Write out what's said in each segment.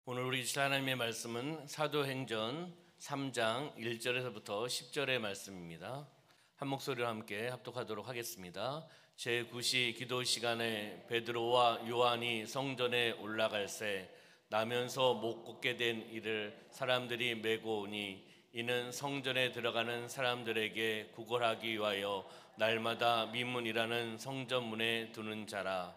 오늘 우리 주실 하나님의 말씀은 사도행전 3장 1절에서부터 10절의 말씀입니다. 한 목소리로 함께 합독하도록 하겠습니다. 제9시 기도 시간에 베드로와 요한이 성전에 올라갈새 나면서 못 걷게 된 이를 사람들이 메고 오니 이는 성전에 들어가는 사람들에게 구걸하기 위하여 날마다 미문이라는 성전문에 두는 자라.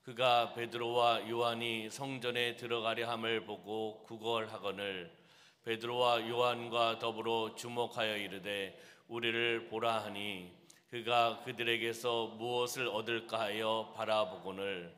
그가 베드로와 요한이 성전에 들어가려 함을 보고 구걸하거늘 베드로와 요한과 더불어 주목하여 이르되 우리를 보라 하니 그가 그들에게서 무엇을 얻을까 하여 바라보거늘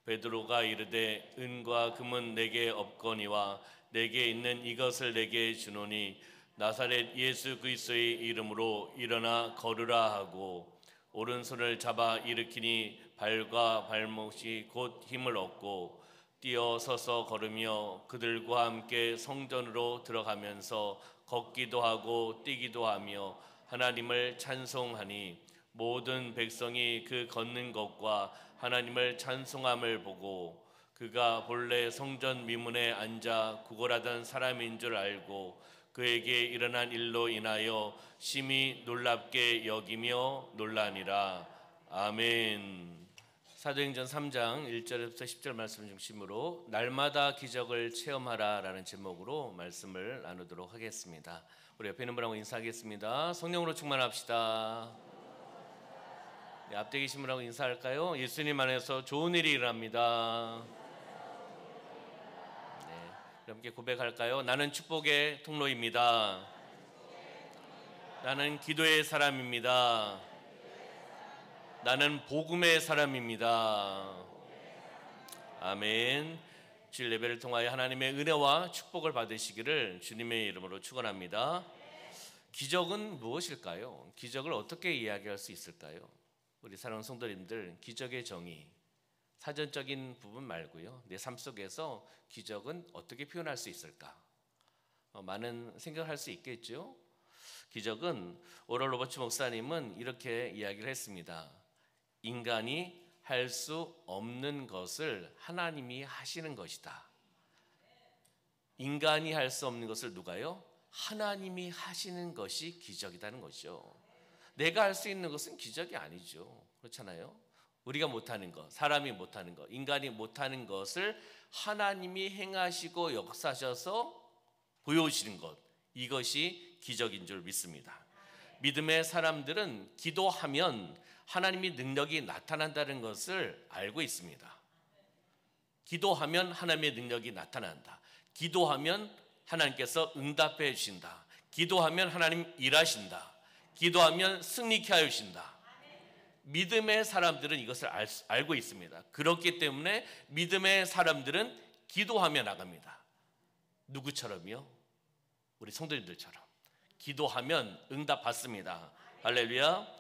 베드로가 이르되 은과 금은 내게 없거니와 내게 있는 이것을 내게 주노니 나사렛 예수 그리스도의 이름으로 일어나 걸으라 하고 오른손을 잡아 일으키니 발과 발못이 곧 힘을 얻고 뛰어서서 걸으며 그들과 함께 성전으로 들어가면서 걷기도 하고 뛰기도 하며 하나님을 찬송하니 모든 백성이 그 걷는 것과 하나님을 찬송함을 보고 그가 본래 성전 미문에 앉아 구걸하던 사람인 줄 알고 그에게 일어난 일로 인하여 심히 놀랍게 여기며 놀라니라. 아멘. 사도행전 3장 1절부터 10절 말씀 중심으로 날마다 기적을 체험하라 라는 제목으로 말씀을 나누도록 하겠습니다. 우리 옆에 있는 분하고 인사하겠습니다. 성령으로 충만합시다. 네, 앞에 계신 분하고 인사할까요? 예수님 안에서 좋은 일이 일어납니다. 함께 고백할까요? 나는 축복의 통로입니다. 나는 기도의 사람입니다. 나는 복음의 사람입니다. 아멘. 주일 예배를 통하여 하나님의 은혜와 축복을 받으시기를 주님의 이름으로 축원합니다. 기적은 무엇일까요? 기적을 어떻게 이야기할 수 있을까요? 우리 사랑하는 성도님들, 기적의 정의 사전적인 부분 말고요, 내 삶 속에서 기적은 어떻게 표현할 수 있을까? 많은 생각을 할 수 있겠죠. 기적은 오럴 로버츠 목사님은 이렇게 이야기를 했습니다. 인간이 할 수 없는 것을 하나님이 하시는 것이다. 인간이 할 수 없는 것을 누가요? 하나님이 하시는 것이 기적이라는 거죠. 내가 할 수 있는 것은 기적이 아니죠. 그렇잖아요. 우리가 못하는 것, 사람이 못하는 것, 인간이 못하는 것을 하나님이 행하시고 역사하셔서 보여주시는 것, 이것이 기적인 줄 믿습니다. 믿음의 사람들은 기도하면 하나님의 능력이 나타난다는 것을 알고 있습니다. 기도하면 하나님의 능력이 나타난다. 기도하면 하나님께서 응답해 주신다. 기도하면 하나님 일하신다. 기도하면 승리케 하여 주신다. 믿음의 사람들은 이것을 알고 있습니다. 그렇기 때문에 믿음의 사람들은 기도하며 나갑니다. 누구처럼요? 우리 성도님들처럼 기도하면 응답 받습니다. 할렐루야.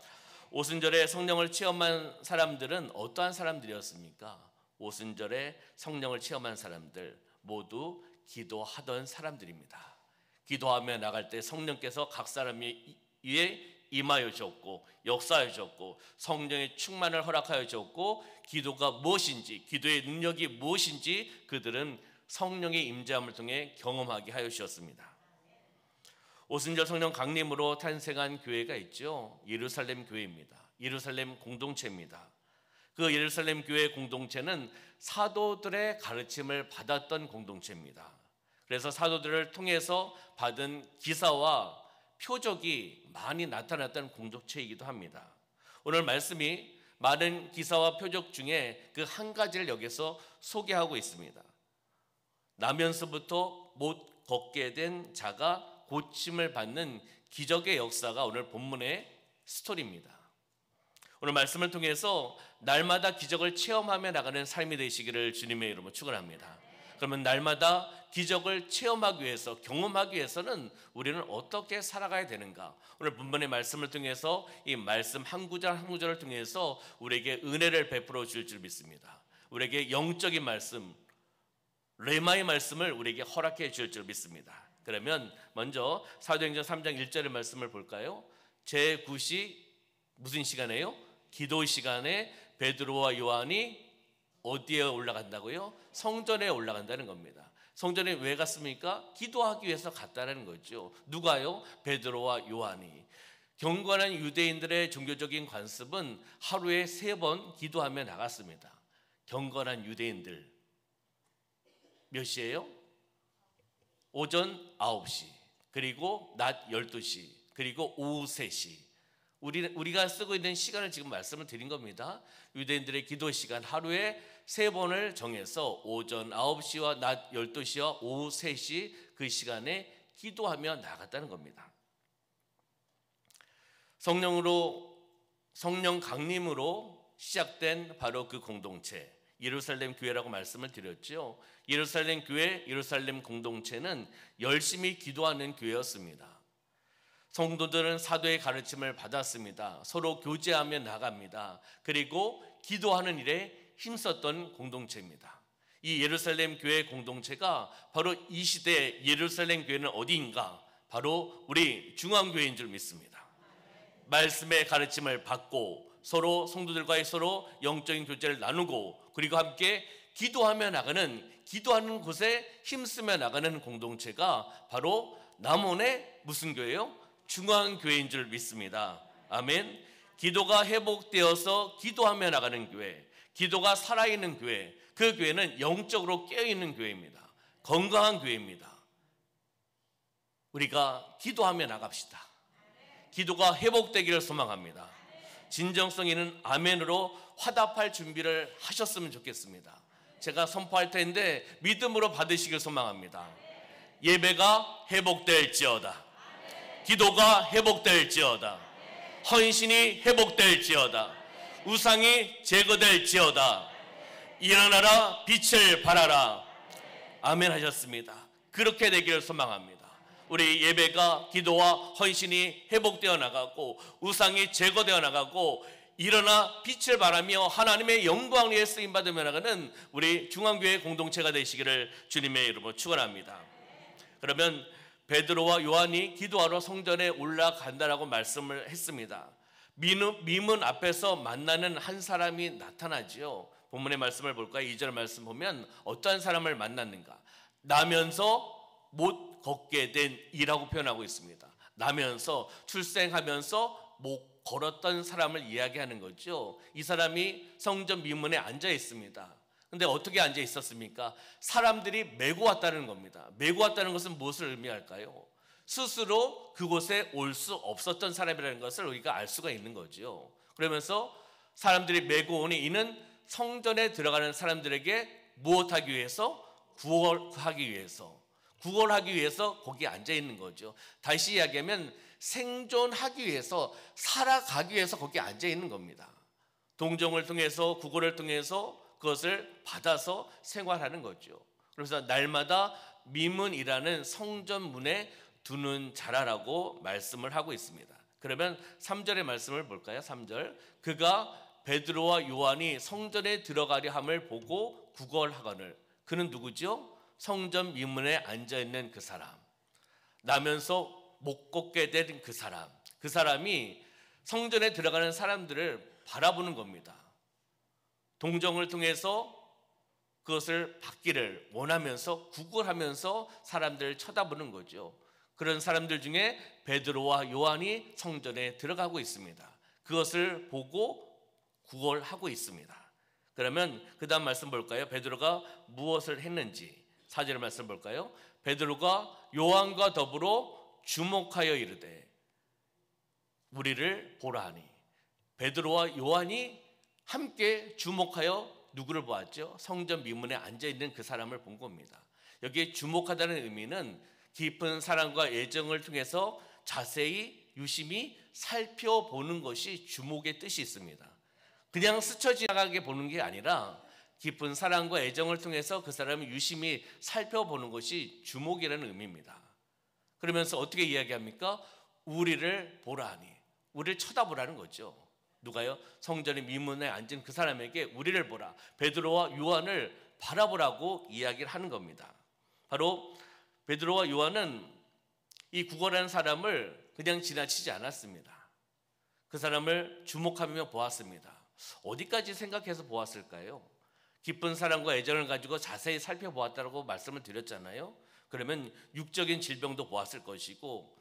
오순절에 성령을 체험한 사람들은 어떠한 사람들이었습니까? 오순절에 성령을 체험한 사람들 모두 기도하던 사람들입니다. 기도하며 나갈 때 성령께서 각 사람 위에 임하여 주었고 역사하여 주었고 성령의 충만을 허락하여 주었고 기도가 무엇인지, 기도의 능력이 무엇인지 그들은 성령의 임재함을 통해 경험하게 하여 주셨습니다. 오순절 성령 강림으로 탄생한 교회가 있죠. 예루살렘 교회입니다. 예루살렘 공동체입니다. 그 예루살렘 교회 공동체는 사도들의 가르침을 받았던 공동체입니다. 그래서 사도들을 통해서 받은 기사와 표적이 많이 나타났던 공동체이기도 합니다. 오늘 말씀이 많은 기사와 표적 중에 그 한 가지를 여기서 소개하고 있습니다. 나면서부터 못 걷게 된 자가 고침을 받는 기적의 역사가 오늘 본문의 스토리입니다. 오늘 말씀을 통해서 날마다 기적을 체험하며 나가는 삶이 되시기를 주님의 이름으로 축원합니다. 그러면 날마다 기적을 체험하기 위해서, 경험하기 위해서는 우리는 어떻게 살아가야 되는가? 오늘 본문의 말씀을 통해서 이 말씀 한 구절 한 구절을 통해서 우리에게 은혜를 베풀어 줄 줄 믿습니다. 우리에게 영적인 말씀, 레마의 말씀을 우리에게 허락해 줄 줄 믿습니다. 그러면 먼저 사도행전 3장 1절의 말씀을 볼까요? 제9시 무슨 시간이에요? 기도 시간에 베드로와 요한이 어디에 올라간다고요? 성전에 올라간다는 겁니다. 성전에 왜 갔습니까? 기도하기 위해서 갔다는 거죠. 누가요? 베드로와 요한이. 경건한 유대인들의 종교적인 관습은 하루에 3번 기도하며 나갔습니다. 경건한 유대인들 몇 시예요? 오전 9시, 그리고 낮 12시, 그리고 오후 3시. 우리가 쓰고 있는 시간을 지금 말씀을 드린 겁니다. 유대인들의 기도 시간 하루에 3번을 정해서 오전 9시와 낮 12시와 오후 3시 그 시간에 기도하며 나갔다는 겁니다. 성령 강림으로 시작된 바로 그 공동체, 예루살렘 교회라고 말씀을 드렸죠. 예루살렘 교회, 예루살렘 공동체는 열심히 기도하는 교회였습니다. 성도들은 사도의 가르침을 받았습니다. 서로 교제하며 나갑니다. 그리고 기도하는 일에 힘썼던 공동체입니다. 이 예루살렘 교회 공동체가 바로 이 시대 예루살렘 교회는 어디인가? 바로 우리 중앙교회인 줄 믿습니다. 말씀의 가르침을 받고 서로 성도들과의 서로 영적인 교제를 나누고 그리고 함께 기도하는 곳에 힘쓰며 나가는 공동체가 바로 남원의 무슨 교회요? 중앙교회인 줄 믿습니다. 아멘. 기도가 회복되어서 기도하며 나가는 교회, 기도가 살아있는 교회, 그 교회는 영적으로 깨어있는 교회입니다. 건강한 교회입니다. 우리가 기도하며 나갑시다. 기도가 회복되기를 소망합니다. 진정성 있는 아멘으로 화답할 준비를 하셨으면 좋겠습니다. 제가 선포할 텐데 믿음으로 받으시길 소망합니다. 예배가 회복될지어다. 기도가 회복될지어다. 헌신이 회복될지어다. 우상이 제거될지어다. 일어나라, 빛을 발하라. 아멘 하셨습니다. 그렇게 되기를 소망합니다. 우리 예배가 기도와 헌신이 회복되어 나가고 우상이 제거되어 나가고 일어나 빛을 발하며 하나님의 영광 위에 쓰임받으며 나가는 우리 중앙교회 공동체가 되시기를 주님의 이름으로 축원합니다. 그러면 베드로와 요한이 기도하러 성전에 올라간다라고 말씀을 했습니다. 미문 앞에서 만나는 한 사람이 나타나지요. 본문의 말씀을 볼까요? 2절 말씀 보면 어떠한 사람을 만났는가? 나면서 못 걷게 된 이라고 표현하고 있습니다. 나면서 출생하면서 못 걸었던 사람을 이야기하는 거죠. 이 사람이 성전 미문에 앉아 있습니다. 근데 어떻게 앉아 있었습니까? 사람들이 메고 왔다는 겁니다. 메고 왔다는 것은 무엇을 의미할까요? 스스로 그곳에 올 수 없었던 사람이라는 것을 우리가 알 수가 있는 거죠. 그러면서 사람들이 메고 오니 이는 성전에 들어가는 사람들에게 무엇하기 위해서? 구걸하기 위해서 거기 앉아 있는 거죠. 다시 이야기하면 생존하기 위해서, 살아가기 위해서 거기 앉아 있는 겁니다. 동정을 통해서, 구걸을 통해서 그것을 받아서 생활하는 거죠. 그래서 날마다 미문이라는 성전 문에 두는 자라라고 말씀을 하고 있습니다. 그러면 3절의 말씀을 볼까요? 3절. 그가 베드로와 요한이 성전에 들어가려 함을 보고 구걸하거늘. 그는 누구죠? 성전 미문에 앉아있는 그 사람, 나면서 못 걷게 된 그 사람, 그 사람이 성전에 들어가는 사람들을 바라보는 겁니다. 동정을 통해서 그것을 받기를 원하면서 구걸하면서 사람들을 쳐다보는 거죠. 그런 사람들 중에 베드로와 요한이 성전에 들어가고 있습니다. 그것을 보고 구걸하고 있습니다. 그러면 그 다음 말씀 볼까요? 베드로가 무엇을 했는지 4절 말씀 볼까요? 베드로가 요한과 더불어 주목하여 이르되 우리를 보라 하니. 베드로와 요한이 함께 주목하여 누구를 보았죠? 성전 미문에 앉아있는 그 사람을 본 겁니다. 여기에 주목하다는 의미는 깊은 사랑과 애정을 통해서 자세히 유심히 살펴보는 것이 주목의 뜻이 있습니다. 그냥 스쳐 지나가게 보는 게 아니라 깊은 사랑과 애정을 통해서 그 사람을 유심히 살펴보는 것이 주목이라는 의미입니다. 그러면서 어떻게 이야기합니까? 우리를 보라 하니. 우리를 쳐다보라는 거죠. 누가요? 성전의 미문에 앉은 그 사람에게 우리를 보라, 베드로와 요한을 바라보라고 이야기를 하는 겁니다. 바로 베드로와 요한은 이 구걸하는 사람을 그냥 지나치지 않았습니다. 그 사람을 주목하며 보았습니다. 어디까지 생각해서 보았을까요? 깊은 사랑과 애정을 가지고 자세히 살펴보았다고 말씀을 드렸잖아요. 그러면 육적인 질병도 보았을 것이고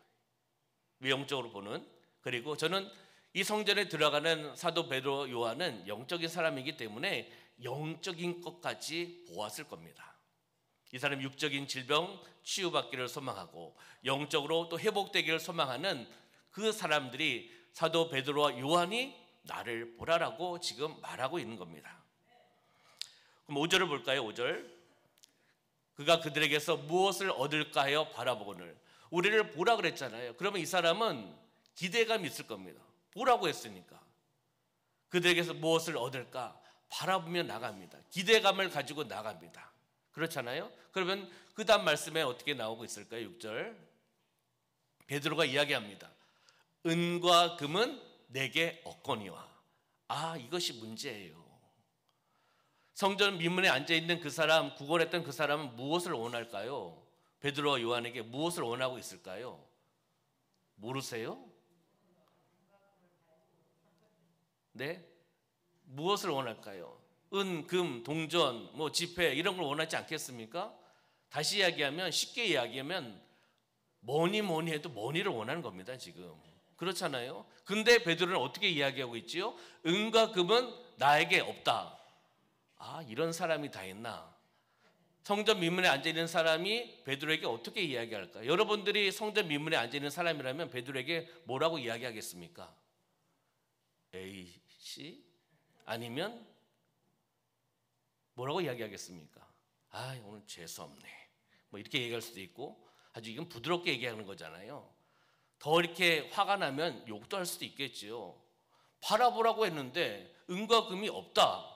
외형적으로 보는, 그리고 저는 이 성전에 들어가는 사도 베드로 요한은 영적인 사람이기 때문에 영적인 것까지 보았을 겁니다. 이 사람 육적인 질병 치유받기를 소망하고 영적으로 또 회복되기를 소망하는 그 사람들이 사도 베드로와 요한이 나를 보라라고 지금 말하고 있는 겁니다. 그럼 5절을 볼까요? 5절. 그가 그들에게서 무엇을 얻을까 하여 바라보거늘. 우리를 보라 그랬잖아요. 그러면 이 사람은 기대감이 있을 겁니다. 보라고 했으니까. 그들에게서 무엇을 얻을까 바라보며 나갑니다. 기대감을 가지고 나갑니다. 그렇잖아요. 그러면 그 다음 말씀에 어떻게 나오고 있을까요? 6절. 베드로가 이야기합니다. 은과 금은 내게 없거니와. 이것이 문제예요. 성전 민문에 앉아있는 그 사람, 구걸했던 그 사람은 무엇을 원할까요? 베드로와 요한에게 무엇을 원하고 있을까요? 모르세요? 네? 무엇을 원할까요? 은, 금, 동전, 지폐 이런 걸 원하지 않겠습니까? 다시 이야기하면, 쉽게 이야기하면 뭐니 해도 머니를 원하는 겁니다, 지금. 그렇잖아요. 근데 베드로는 어떻게 이야기하고 있지요? 은과 금은 나에게 없다. 이런 사람이 다 있나? 성전 민문에 앉아있는 사람이 베드로에게 어떻게 이야기할까? 여러분들이 성전 민문에 앉아있는 사람이라면 베드로에게 뭐라고 이야기하겠습니까? A씨? 아니면 뭐라고 이야기하겠습니까? 오늘 재수없네. 이렇게 얘기할 수도 있고, 아주 이건 부드럽게 얘기하는 거잖아요. 더 이렇게 화가 나면 욕도 할 수도 있겠지요. 바라보라고 했는데 은과 금이 없다.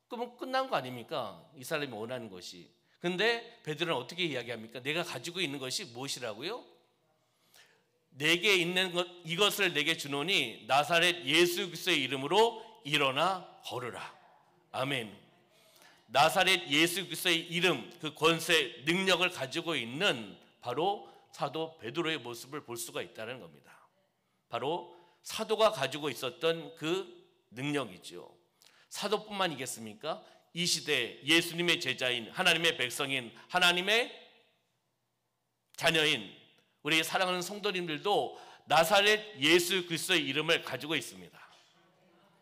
그러면 끝난 거 아닙니까? 이 사람이 원하는 것이. 근데 베드로는 어떻게 이야기합니까? 내가 가지고 있는 것이 무엇이라고요? 내게 있는 것, 이것을 내게 주노니 나사렛 예수 그리스도의 이름으로 일어나 걸으라. 아멘. 나사렛 예수 그리스도의 이름, 그 권세, 능력을 가지고 있는 바로 사도 베드로의 모습을 볼 수가 있다는 겁니다. 바로 사도가 가지고 있었던 그 능력이죠. 사도뿐만이겠습니까? 이 시대 예수님의 제자인, 하나님의 백성인, 하나님의 자녀인 우리 사랑하는 성도님들도 나사렛 예수 그리스도의 이름을 가지고 있습니다.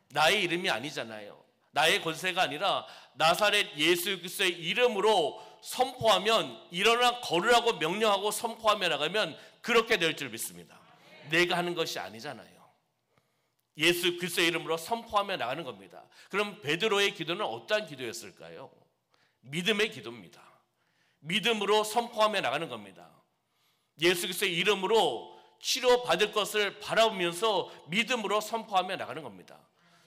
나의 이름이 아니잖아요. 나의 권세가 아니라 나사렛 예수 그리스도의 이름으로 선포하면, 일어나 걸으라고 명령하고 선포하며 나가면 그렇게 될 줄 믿습니다. 내가 하는 것이 아니잖아요. 예수 그리스도의 이름으로 선포하며 나가는 겁니다. 그럼 베드로의 기도는 어떠한 기도였을까요? 믿음의 기도입니다. 믿음으로 선포하며 나가는 겁니다. 예수 그리스도의 이름으로 치료받을 것을 바라보면서 믿음으로 선포하며 나가는 겁니다.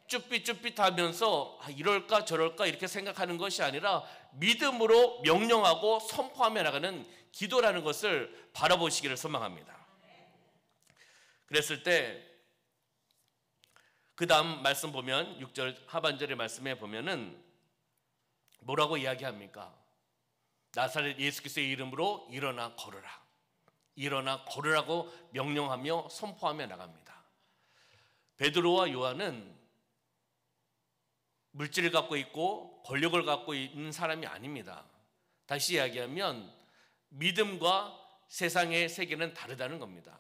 쭈삣쭈삣하면서 이럴까 저럴까 이렇게 생각하는 것이 아니라 믿음으로 명령하고 선포하며 나가는 기도라는 것을 바라보시기를 소망합니다. 그랬을 때 그 다음 말씀 보면 6절 하반절의 말씀에 보면은 뭐라고 이야기합니까? 나사렛 예수 그리스도의 이름으로 일어나 걸으라. 일어나 걸으라고 명령하며 선포하며 나갑니다. 베드로와 요한은 물질을 갖고 있고 권력을 갖고 있는 사람이 아닙니다. 다시 이야기하면 믿음과 세상의 세계는 다르다는 겁니다.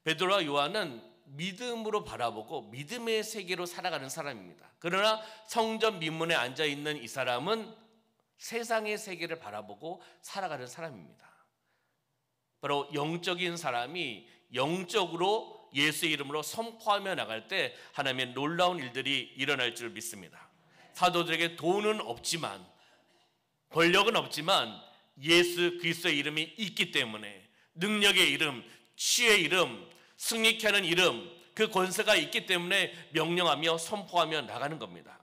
베드로와 요한은 믿음으로 바라보고 믿음의 세계로 살아가는 사람입니다. 그러나 성전 민문에 앉아있는 이 사람은 세상의 세계를 바라보고 살아가는 사람입니다. 바로 영적인 사람이 영적으로 예수의 이름으로 선포하며 나갈 때 하나님의 놀라운 일들이 일어날 줄 믿습니다. 사도들에게 돈은 없지만, 권력은 없지만 예수 그리스도의 이름이 있기 때문에, 능력의 이름, 치유의 이름, 승리케 하는 이름, 그 권세가 있기 때문에 명령하며 선포하며 나가는 겁니다.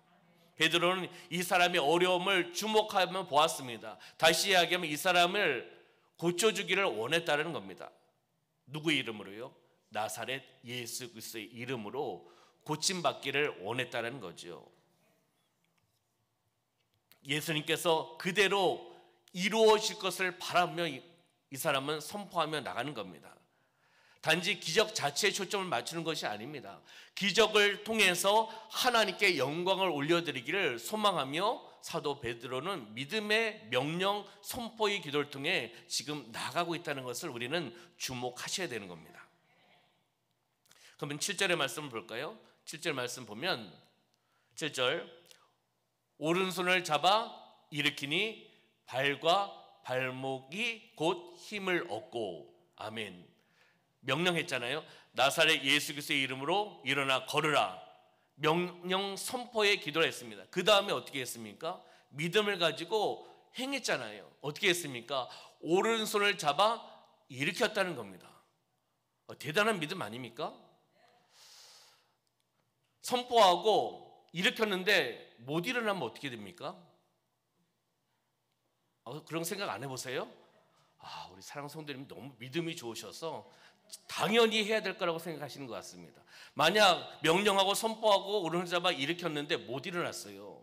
베드로는 이 사람의 어려움을 주목하며 보았습니다. 다시 이야기하면 이 사람을 고쳐주기를 원했다는 겁니다. 누구의 이름으로요? 나사렛 예수 그리스도의 이름으로 고침받기를 원했다는 거죠. 예수님께서 그대로 이루어질 것을 바라며 이 사람은 선포하며 나가는 겁니다. 단지 기적 자체에 초점을 맞추는 것이 아닙니다. 기적을 통해서 하나님께 영광을 올려드리기를 소망하며 사도 베드로는 믿음의 명령 선포의 기도를 통해 지금 나가고 있다는 것을 우리는 주목하셔야 되는 겁니다. 그러면 7절의 말씀을 볼까요? 7절 말씀 보면 7절 오른손을 잡아 일으키니 발과 발목이 곧 힘을 얻고 아멘. 명령했잖아요. 나사렛 예수 그리스도의 이름으로 일어나 걸으라. 명령 선포의 기도를 했습니다. 그 다음에 어떻게 했습니까? 믿음을 가지고 행했잖아요. 어떻게 했습니까? 오른손을 잡아 일으켰다는 겁니다. 대단한 믿음 아닙니까? 선포하고 일으켰는데 못 일어나면 어떻게 됩니까? 그런 생각 안 해보세요? 우리 사랑하는 성도님 너무 믿음이 좋으셔서 당연히 해야 될 거라고 생각하시는 것 같습니다. 만약 명령하고 선포하고 오른손 잡아 일으켰는데 못 일어났어요.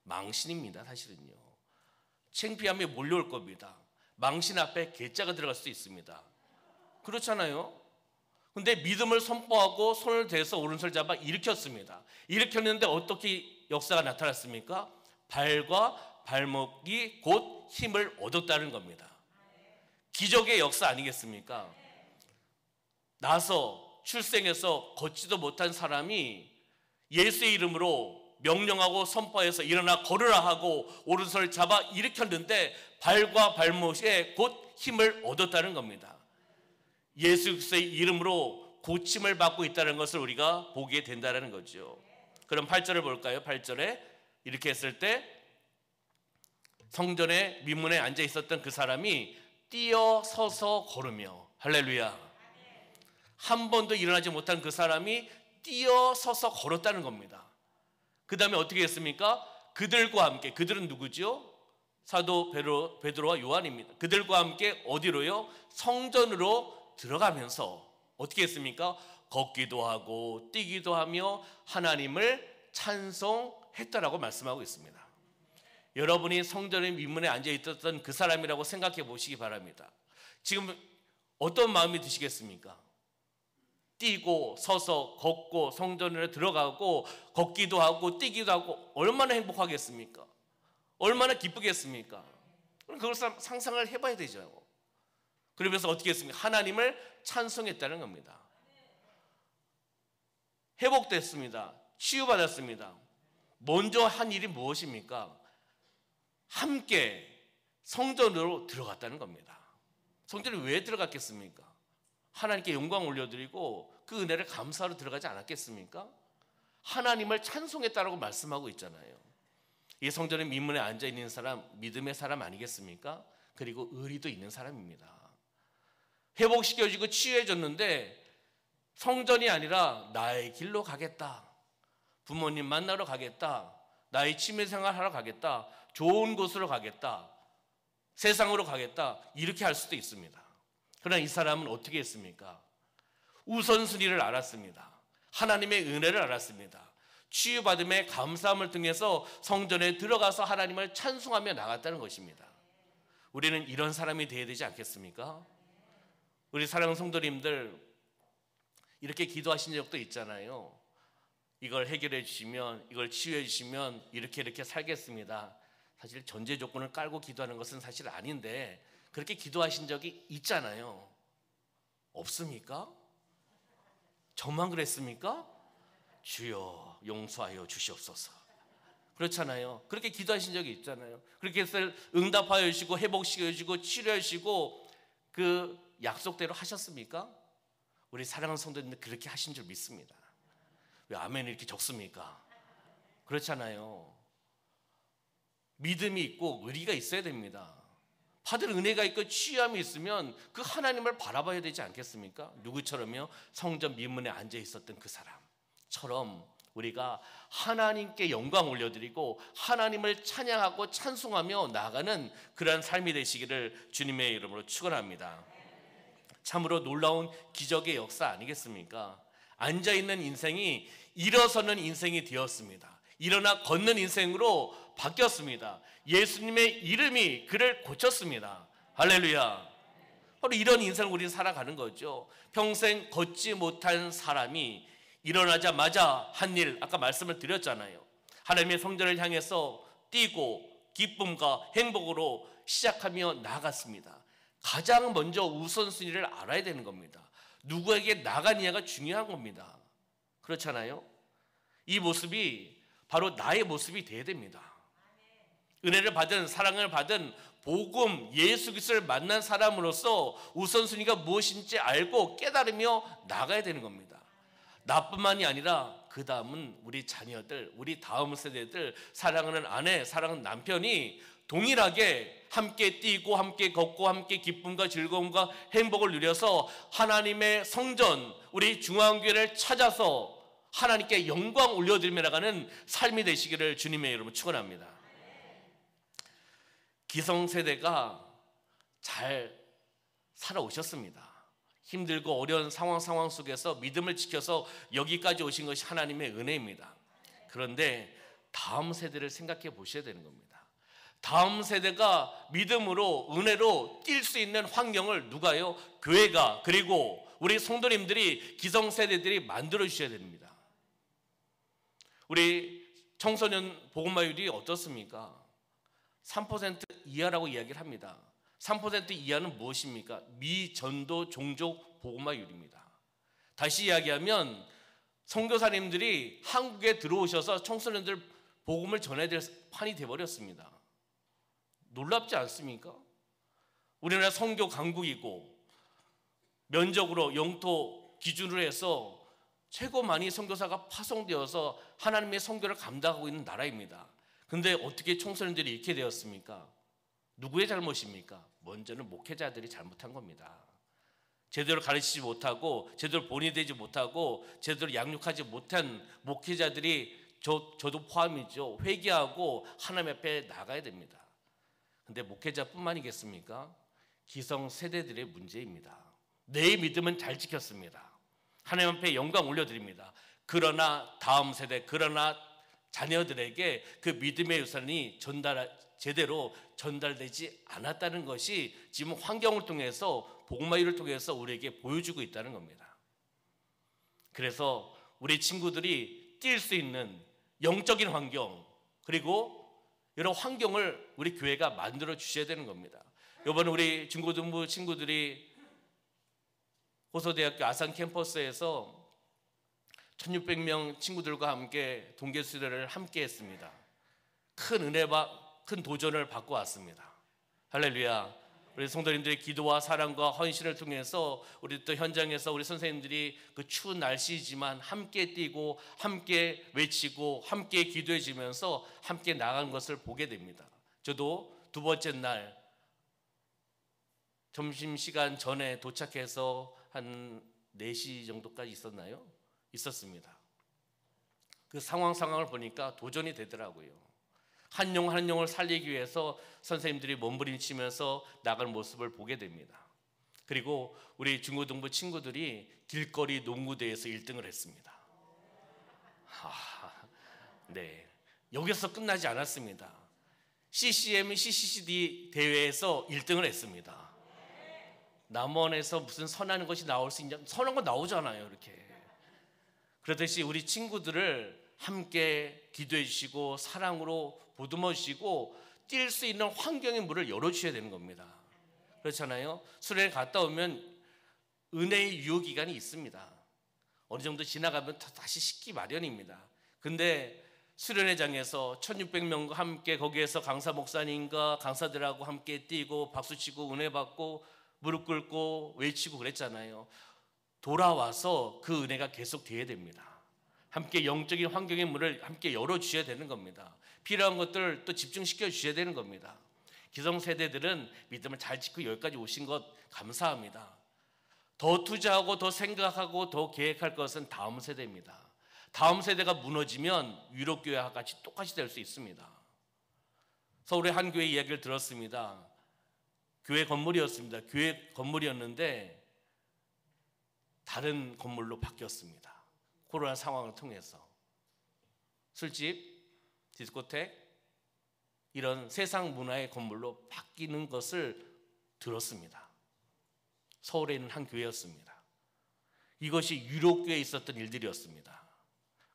망신입니다. 사실은요. 창피함이 몰려올 겁니다. 망신 앞에 괴짜가 들어갈 수도 있습니다. 그렇잖아요. 근데 믿음을 선포하고 손을 대서 오른손을 잡아 일으켰습니다. 일으켰는데 어떻게 역사가 나타났습니까? 발과 발목이 곧 힘을 얻었다는 겁니다. 기적의 역사 아니겠습니까? 나서 출생해서 걷지도 못한 사람이 예수의 이름으로 명령하고 선포해서 일어나 걸으라 하고 오른손을 잡아 일으켰는데 발과 발목에 곧 힘을 얻었다는 겁니다. 예수 그리스도의 이름으로 고침을 받고 있다는 것을 우리가 보게 된다는 거죠. 그럼 8절을 볼까요? 8절에 이렇게 했을 때 성전의 민문에 앉아 있었던 그 사람이 뛰어서서 걸으며 할렐루야. 한 번도 일어나지 못한 그 사람이 뛰어서서 걸었다는 겁니다. 그 다음에 어떻게 했습니까? 그들과 함께, 그들은 누구죠? 사도 베드로와 요한입니다. 그들과 함께 어디로요? 성전으로 들어가면서 어떻게 했습니까? 걷기도 하고 뛰기도 하며 하나님을 찬송했다라고 말씀하고 있습니다. 여러분이 성전의 민문에 앉아 있었던 그 사람이라고 생각해 보시기 바랍니다. 지금 어떤 마음이 드시겠습니까? 뛰고 서서 걷고 성전에 들어가고 걷기도 하고 뛰기도 하고 얼마나 행복하겠습니까? 얼마나 기쁘겠습니까? 그걸 상상을 해봐야 되죠. 그러면서 어떻게 했습니까? 하나님을 찬송했다는 겁니다. 회복됐습니다. 치유받았습니다. 먼저 한 일이 무엇입니까? 함께 성전으로 들어갔다는 겁니다. 성전에 왜 들어갔겠습니까? 하나님께 영광 올려드리고 그 은혜를 감사하러 들어가지 않았겠습니까? 하나님을 찬송했다라고 말씀하고 있잖아요. 이 성전의 민문에 앉아있는 사람 믿음의 사람 아니겠습니까? 그리고 의리도 있는 사람입니다. 회복시켜주고 치유해줬는데 성전이 아니라 나의 길로 가겠다, 부모님 만나러 가겠다, 나의 취미생활 하러 가겠다, 좋은 곳으로 가겠다, 세상으로 가겠다, 이렇게 할 수도 있습니다. 그러나 이 사람은 어떻게 했습니까? 우선순위를 알았습니다. 하나님의 은혜를 알았습니다. 치유받음의 감사함을 통해서 성전에 들어가서 하나님을 찬송하며 나갔다는 것입니다. 우리는 이런 사람이 되어야 되지 않겠습니까? 우리 사랑하는 성도님들 이렇게 기도하신 적도 있잖아요. 이걸 해결해 주시면, 이걸 치유해 주시면 이렇게 살겠습니다. 사실 전제 조건을 깔고 기도하는 것은 사실 아닌데 그렇게 기도하신 적이 있잖아요. 없습니까? 저만 그랬습니까? 주여 용서하여 주시옵소서. 그렇잖아요. 그렇게 기도하신 적이 있잖아요. 그렇게 해서 응답하여 주시고 회복시켜 주시고 치료해 주시고 그 약속대로 하셨습니까? 우리 사랑하는 성도님들 그렇게 하신 줄 믿습니다. 왜 아멘이 이렇게 적습니까? 그렇잖아요. 믿음이 있고 의리가 있어야 됩니다. 받을 은혜가 있고 취함이 있으면 그 하나님을 바라봐야 되지 않겠습니까? 누구처럼요? 성전 민문에 앉아 있었던 그 사람처럼 우리가 하나님께 영광 올려드리고 하나님을 찬양하고 찬송하며 나아가는 그러한 삶이 되시기를 주님의 이름으로 축원합니다. 참으로 놀라운 기적의 역사 아니겠습니까? 앉아있는 인생이 일어서는 인생이 되었습니다. 일어나 걷는 인생으로 바뀌었습니다. 예수님의 이름이 그를 고쳤습니다. 할렐루야. 바로 이런 인생을 우리는 살아가는 거죠. 평생 걷지 못한 사람이 일어나자마자 한 일, 아까 말씀을 드렸잖아요. 하나님의 성전을 향해서 뛰고 기쁨과 행복으로 시작하며 나아갔습니다. 가장 먼저 우선순위를 알아야 되는 겁니다. 누구에게 나가느냐가 중요한 겁니다. 그렇잖아요? 이 모습이 바로 나의 모습이 되어야 됩니다. 은혜를 받은, 사랑을 받은 복음 예수 그리스도를 만난 사람으로서 우선순위가 무엇인지 알고 깨달으며 나가야 되는 겁니다. 나뿐만이 아니라 그 다음은 우리 자녀들, 우리 다음 세대들, 사랑하는 아내, 사랑하는 남편이 동일하게 함께 뛰고 함께 걷고 함께 기쁨과 즐거움과 행복을 누려서 하나님의 성전, 우리 중앙교회를 찾아서 하나님께 영광 올려드리며 나가는 삶이 되시기를 주님의 이름으로 축원합니다. 기성세대가 잘 살아오셨습니다. 힘들고 어려운 상황 속에서 믿음을 지켜서 여기까지 오신 것이 하나님의 은혜입니다. 그런데 다음 세대를 생각해 보셔야 되는 겁니다. 다음 세대가 믿음으로 은혜로 뛸 수 있는 환경을 누가요? 교회가, 그리고 우리 성도님들이, 기성세대들이 만들어 주셔야 됩니다. 우리 청소년 복음화율이 어떻습니까? 3% 이하라고 이야기를 합니다. 3% 이하는 무엇입니까? 미전도 종족 복음화율입니다. 다시 이야기하면 선교사님들이 한국에 들어오셔서 청소년들 복음을 전해야 될 판이 되어버렸습니다. 놀랍지 않습니까? 우리나라 선교 강국이고 면적으로 영토 기준으로 해서 최고 많이 선교사가 파송되어서 하나님의 선교를 감당하고 있는 나라입니다. 근데 어떻게 청소년들이 이렇게 되었습니까? 누구의 잘못입니까? 먼저는 목회자들이 잘못한 겁니다. 제대로 가르치지 못하고 제대로 본이 되지 못하고 제대로 양육하지 못한 목회자들이 저도 포함이죠. 회개하고 하나님 앞에 나가야 됩니다. 근데 목회자뿐만이겠습니까? 기성 세대들의 문제입니다. 내 믿음은 잘 지켰습니다. 하나님 앞에 영광 올려드립니다. 그러나 다음 세대, 그러나 자녀들에게 그 믿음의 유산이 제대로 전달되지 않았다는 것이 지금 환경을 통해서, 복음화율을 통해서 우리에게 보여주고 있다는 겁니다. 그래서 우리 친구들이 뛸 수 있는 영적인 환경, 그리고 여러 환경을 우리 교회가 만들어 주셔야 되는 겁니다. 이번에 우리 중고등부 친구들이 호서대학교 아산 캠퍼스에서 1600명 친구들과 함께 동계수련을 함께 했습니다. 큰 은혜와 큰 도전을 받고 왔습니다. 할렐루야. 우리 성도님들의 기도와 사랑과 헌신을 통해서 우리 또 현장에서 우리 선생님들이 그 추운 날씨이지만 함께 뛰고 함께 외치고 함께 기도해 주면서 함께 나간 것을 보게 됩니다. 저도 두 번째 날 점심시간 전에 도착해서 한 4시 정도까지 있었습니다. 그 상황을 보니까 도전이 되더라고요. 한 영을 살리기 위해서 선생님들이 몸부림치면서 나갈 모습을 보게 됩니다. 그리고 우리 중고등부 친구들이 길거리 농구대회에서 1등을 했습니다. 네, 여기서 끝나지 않았습니다. CCM, CCCD 대회에서 1등을 했습니다. 남원에서 무슨 선하는 것이 나올 수 있냐? 선한 거 나오잖아요, 이렇게. 그렇듯이 우리 친구들을 함께 기도해 주시고 사랑으로 보듬어 주시고 뛸 수 있는 환경의 문을 열어주셔야 되는 겁니다. 그렇잖아요. 수련회 갔다 오면 은혜의 유효기간이 있습니다. 어느 정도 지나가면 다시 식기 마련입니다. 근데 수련회장에서 1600명과 함께 거기에서 강사 목사님과 강사들하고 함께 뛰고 박수치고 은혜 받고 무릎 꿇고 외치고 그랬잖아요. 돌아와서 그 은혜가 계속 돼야 됩니다. 함께 영적인 환경의 문을 함께 열어주셔야 되는 겁니다. 필요한 것들을 또 집중시켜 주셔야 되는 겁니다. 기성세대들은 믿음을 잘 지키고 여기까지 오신 것 감사합니다. 더 투자하고 더 생각하고 더 계획할 것은 다음 세대입니다. 다음 세대가 무너지면 유럽교회와 같이 똑같이 될 수 있습니다. 서울의 한 교회 이야기를 들었습니다. 교회 건물이었습니다. 교회 건물이었는데 다른 건물로 바뀌었습니다. 코로나 상황을 통해서. 술집, 디스코텍, 이런 세상 문화의 건물로 바뀌는 것을 들었습니다. 서울에 있는 한 교회였습니다. 이것이 유럽교회에 있었던 일들이었습니다.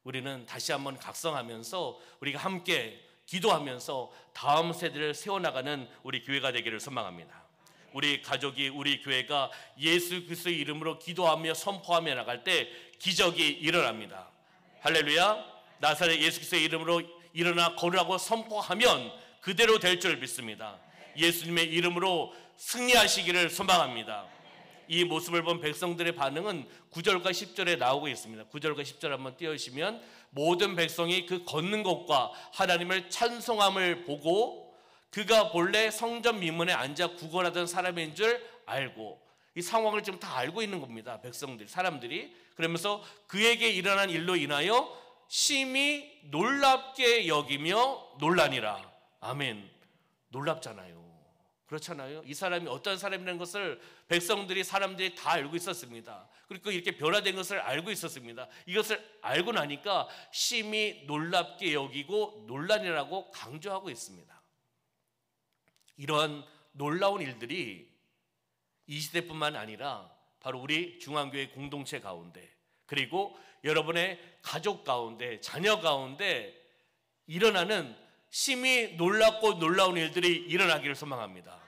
우리는 다시 한번 각성하면서 우리가 함께 기도하면서 다음 세대를 세워나가는 우리 교회가 되기를 소망합니다. 우리 가족이, 우리 교회가 예수 그리스도의 이름으로 기도하며 선포하며 나갈 때 기적이 일어납니다. 할렐루야. 나사렛 예수 그리스도의 이름으로 일어나 걸으라고 선포하면 그대로 될 줄 믿습니다. 예수님의 이름으로 승리하시기를 소망합니다. 이 모습을 본 백성들의 반응은 9절과 10절에 나오고 있습니다. 9절과 10절 한번 띄워주시면, 모든 백성이 그 걷는 것과 하나님을 찬송함을 보고 그가 본래 성전 미문에 앉아 구걸하던 사람인 줄 알고, 이 상황을 지금 다 알고 있는 겁니다. 백성들, 사람들이. 그러면서 그에게 일어난 일로 인하여 심히 놀랍게 여기며 놀라니라. 아멘. 놀랍잖아요. 그렇잖아요. 이 사람이 어떤 사람이라는 것을 사람들이 다 알고 있었습니다. 그리고 이렇게 변화된 것을 알고 있었습니다. 이것을 알고 나니까 심히 놀랍게 여기고 놀라니라고 강조하고 있습니다. 이러한 놀라운 일들이 이 시대뿐만 아니라 바로 우리 중앙교회 공동체 가운데, 그리고 여러분의 가족 가운데, 자녀 가운데 일어나는 심히 놀랍고 놀라운 일들이 일어나기를 소망합니다.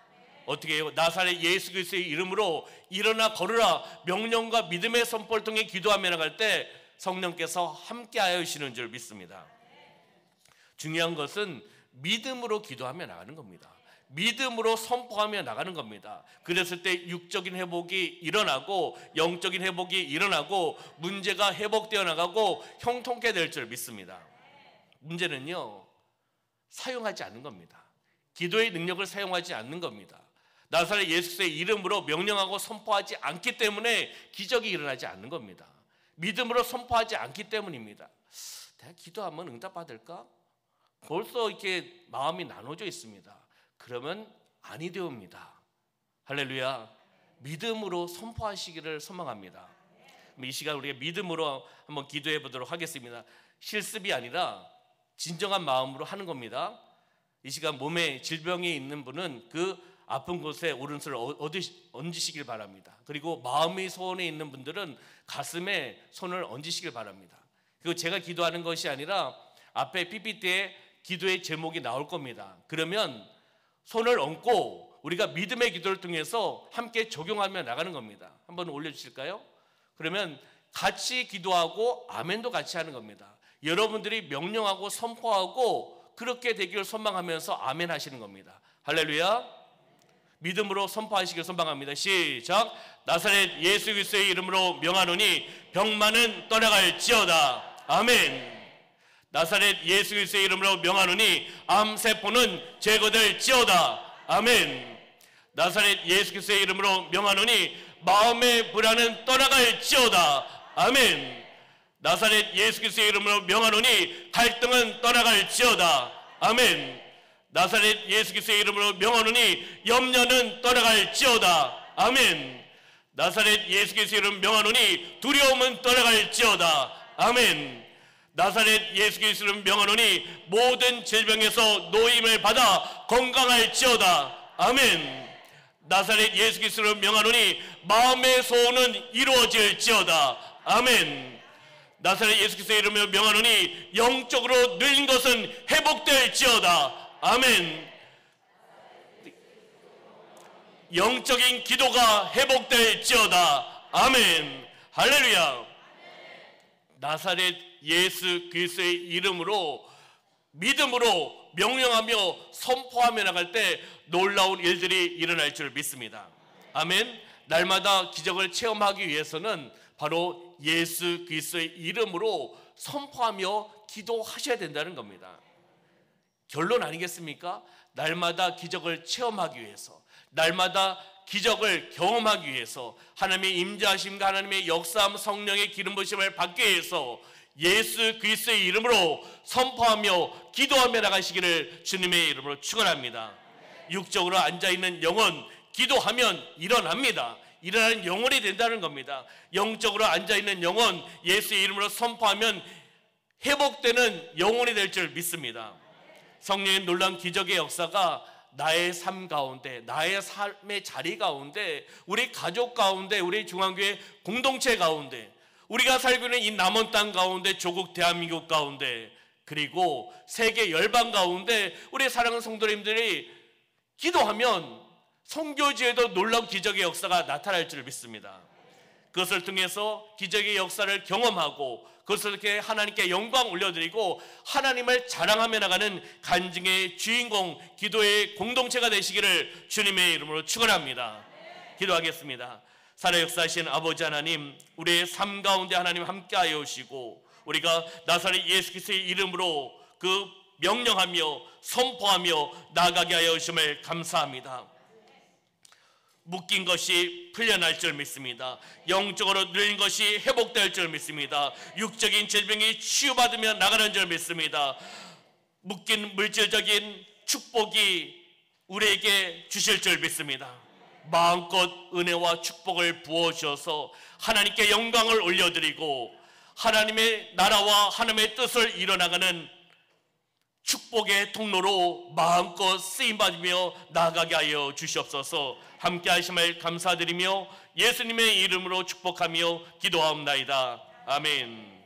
어떻게 해요? 나사렛 예수 그리스도의 이름으로 일어나 걸으라 명령과 믿음의 선포를 통해 기도하며 나갈 때 성령께서 함께하여 주시는 줄 믿습니다. 중요한 것은 믿음으로 기도하며 나가는 겁니다. 믿음으로 선포하며 나가는 겁니다. 그랬을 때 육적인 회복이 일어나고 영적인 회복이 일어나고 문제가 회복되어 나가고 형통케 될 줄 믿습니다. 문제는요, 사용하지 않는 겁니다. 기도의 능력을 사용하지 않는 겁니다. 나사렛 예수의 이름으로 명령하고 선포하지 않기 때문에 기적이 일어나지 않는 겁니다. 믿음으로 선포하지 않기 때문입니다. 내가 기도하면 응답받을까? 벌써 이렇게 마음이 나눠져 있습니다. 그러면 아니 되옵니다. 할렐루야. 믿음으로 선포하시기를 소망합니다. 이 시간 우리가 믿음으로 한번 기도해 보도록 하겠습니다. 실습이 아니라 진정한 마음으로 하는 겁니다. 이 시간 몸에 질병이 있는 분은 그 아픈 곳에 오른손을 얹으시길 바랍니다. 그리고 마음의 소원에 있는 분들은 가슴에 손을 얹으시길 바랍니다. 그리고 제가 기도하는 것이 아니라 앞에 PPT에 기도의 제목이 나올 겁니다. 그러면 손을 얹고 우리가 믿음의 기도를 통해서 함께 적용하며 나가는 겁니다. 한번 올려주실까요? 그러면 같이 기도하고 아멘도 같이 하는 겁니다. 여러분들이 명령하고 선포하고 그렇게 되기를 소망하면서 아멘 하시는 겁니다. 할렐루야. 믿음으로 선포하시길 소망합니다. 시작. 나사렛 예수 그리스도의 이름으로 명하노니 병만은 떠나갈지어다. 아멘. 나사렛 예수 그리스도의 이름으로 명하노니 암세포는 제거될지어다. 아멘. 나사렛 예수 그리스도의 이름으로 명하노니 마음의 불안은 떠나갈지어다. 아멘. 나사렛 예수 그리스도의 이름으로 명하노니 갈등은 떠나갈지어다. 아멘. 나사렛 예수 그리스도의 이름으로 명하노니 염려는 떠나갈지어다. 아멘. 나사렛 예수 그리스도의 이름으로 명하노니 두려움은 떠나갈지어다. 아멘. 나사렛 예수 그리스도의 이름으로 명하노니 모든 질병에서 노임을 받아 건강할지어다. 아멘. 나사렛 예수 그리스도의 이름으로 명하노니 마음의 소원은 이루어질지어다. 아멘. 나사렛 예수 그리스도의 이름으로 명하노니 영적으로 눌린 것은 회복될지어다. 아멘. 영적인 기도가 회복될지어다. 아멘. 할렐루야. 나사렛 예수 그리스도의 이름으로 믿음으로 명령하며 선포하며 나갈 때 놀라운 일들이 일어날 줄 믿습니다. 아멘. 날마다 기적을 체험하기 위해서는 바로 예수 그리스도의 이름으로 선포하며 기도하셔야 된다는 겁니다. 결론 아니겠습니까? 날마다 기적을 체험하기 위해서, 날마다 기적을 경험하기 위해서, 하나님의 임재하심과 하나님의 역사함 성령의 기름 부으심을 받기 위해서 예수 그리스도의 이름으로 선포하며 기도하며 나가시기를 주님의 이름으로 축원합니다. 육적으로 앉아있는 영혼, 기도하면 일어납니다. 일어나는 영혼이 된다는 겁니다. 영적으로 앉아있는 영혼, 예수의 이름으로 선포하면 회복되는 영혼이 될 줄 믿습니다. 성령의 놀라운 기적의 역사가 나의 삶 가운데, 나의 삶의 자리 가운데, 우리 가족 가운데, 우리 중앙교회 공동체 가운데, 우리가 살고 있는 이 남은 땅 가운데, 조국 대한민국 가운데 그리고 세계 열방 가운데 우리 사랑하는 성도님들이 기도하면 선교지에도 놀라운 기적의 역사가 나타날 줄 믿습니다. 그것을 통해서 기적의 역사를 경험하고 그것을 이렇게 하나님께 영광 올려드리고 하나님을 자랑하며 나가는 간증의 주인공, 기도의 공동체가 되시기를 주님의 이름으로 축원합니다. 기도하겠습니다. 살아 역사하신 아버지 하나님, 우리의 삶 가운데 하나님 함께하여 오시고 우리가 나사렛 예수 그리스도의 이름으로 그 명령하며 선포하며 나아가게 하여 주심을 감사합니다. 묶인 것이 풀려날 줄 믿습니다. 영적으로 눌린 것이 회복될 줄 믿습니다. 육적인 질병이 치유받으며 나가는 줄 믿습니다. 묶인 물질적인 축복이 우리에게 주실 줄 믿습니다. 마음껏 은혜와 축복을 부어주셔서 하나님께 영광을 올려드리고 하나님의 나라와 하나님의 뜻을 이뤄나가는 축복의 통로로 마음껏 쓰임받으며 나아가게 하여 주시옵소서. 함께 하심을 감사드리며 예수님의 이름으로 축복하며 기도하옵나이다. 아멘.